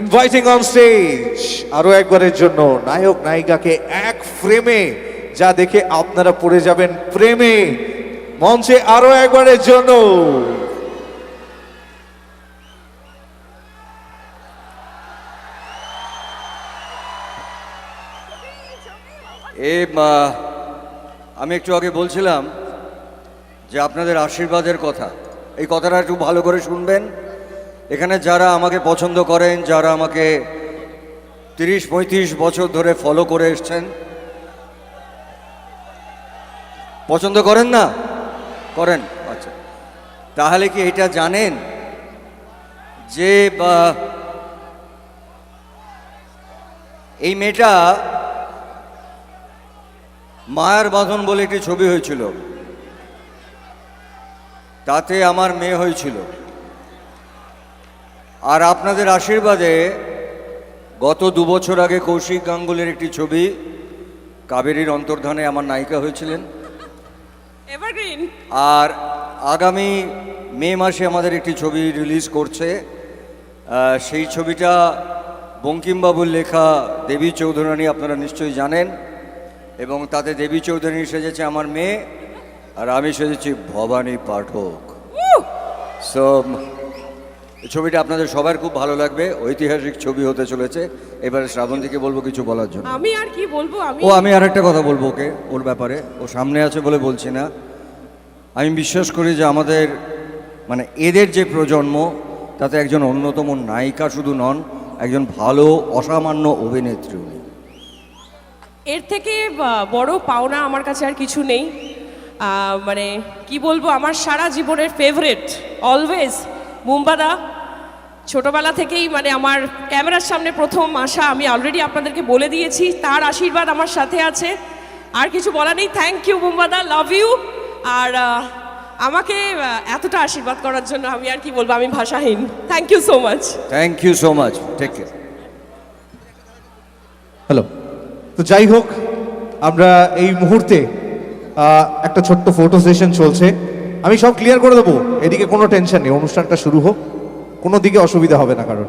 Inviting on stage আরো একবারের জন্য নায়ক নায়িকাকে এক ফ্রেমে যা দেখে আপনারা পড়ে যাবেন প্রেমে, মঞ্চে আরো একবারের জন্য আমি একটু আগে বলছিলাম যে আপনাদের আশীর্বাদের কথা, এই কথাটা একটু ভালো করে শুনবেন। এখানে যারা আমাকে পছন্দ করেন, যারা আমাকে 30-35 বছর ধরে ফলো করে এসছেন, পছন্দ করেন না? করেন, আচ্ছা। তাহলে কি এটা জানেন যে এই মেয়েটা মায়ার বাঁধন বলে একটি ছবি হয়েছিল, তাতে আমার মেয়ে হয়েছিল। আর আপনাদের আশীর্বাদে গত 2 বছর আগে কৌশিক গাঙ্গুলির একটি ছবি কাবেরীর অন্তর্ধানে আমার নায়িকা হয়েছিলেন। এভারগ্রিন। আর আগামী মে মাসে আমাদের একটি ছবি রিলিজ করছে। সেই ছবিটা বঙ্কিমবাবুর লেখা দেবী চৌধুরানী, আপনারা নিশ্চয়ই জানেন। এবং তাতে দেবী চৌধুরানী সেজেছে আমার মেয়ে, আর আমি সেজেছি ভবানী পাঠক। সো ছবিটা আপনাদের সবার খুব ভালো লাগবে, ঐতিহাসিক ছবি হতে চলেছে। এবারে শ্রাবন্তীকে বলবো কিছু বলার জন্য। আমি আর কি বলবো, আমি আর একটা কথা বলবো ওকে, ওর ব্যাপারে। ও সামনে আছে বলে বলছি না। আমি বিশ্বাস করি যে আমাদের মানে এদের যে প্রজন্ম, তাতে একজন অন্যতম নায়িকা শুধু নন, একজন ভালো অসামান্য অভিনেত্রী উনি। এর থেকে বড় পাওনা আমার কাছে আর কিছু নেই। মানে কি বলবো, আমার সারা জীবনের ফেভারিট অলওয়েজ বুম্বাদা। ছোটবেলা থেকেই মানে আমার ক্যামেরার সামনে প্রথম আসা, আমি অলরেডি আপনাদেরকে বলে দিয়েছি। তার আশীর্বাদ আমার সাথে আছে, আর কিছু বলা নেই। থ্যাংক ইউ বুম্বাদা, লাভ ইউ। আর আমাকে এতটা আশীর্বাদ করার জন্য আমি আর কি বলবো, আমি ভাষাহীন। Thank you so much. Thank you so much, take care. Hello. তো যাই হোক, আমরা এই মুহূর্তে একটা ছোট্ট ফটো সেশন চলছে। আমি সব ক্লিয়ার করে দেবো, এদিকে কোনো টেনশন নেই। অনুষ্ঠানটা শুরু হোক, কোনো দিকে অসুবিধা হবে না কারণ।